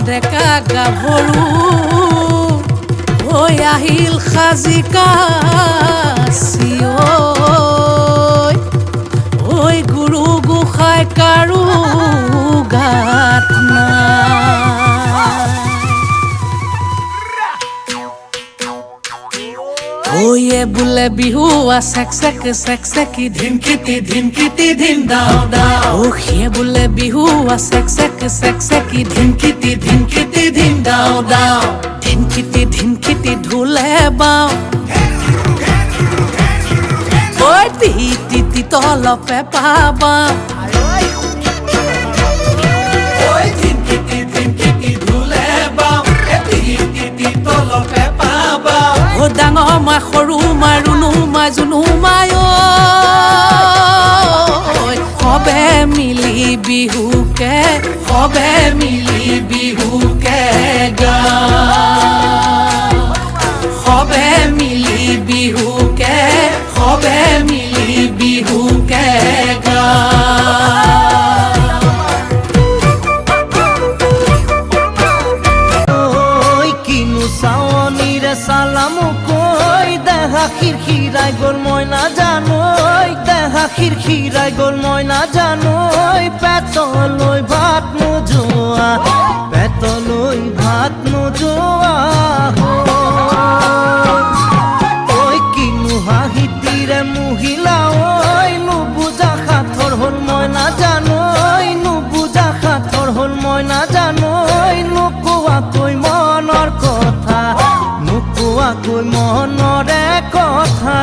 ডেকা গাভৰু হৈ আহিল সাজি কাছি ঐ গুৰু গোসাঁই কাৰো গাত ওয়ে বোলে বিহু চেক চেকি ধিনকিটি ধিন দাও দাও ওয়ে বোলে বিহু চেক চেকি ধিনকিটি ধিন দাও দাও ধিনকিটি ঢোলে বাও ঐ টি তলপে পাবা ডাঙৰ মা সৰু মা ৰুণু মা জুনু মাই সবে মিলি বিহুকে গা সবে মিলি বিহুকে গা সালামু কই দেখা খিরখিরাই গোল ময়না জানোই দেখা খিরখিরাই গোল ময়না জানোই পেতলৈ ভাত নোযোৱা ওই কিনু হাঁহিতিৰে মহিলা ঐ নুবুজা সাঁথৰ হল ময়না জানোই নুবুজা সাঁথৰ হল ময়না জানোই নোকোৱাকৈ মনৰ কথা নোকোৱাকৈ মনৰে কথা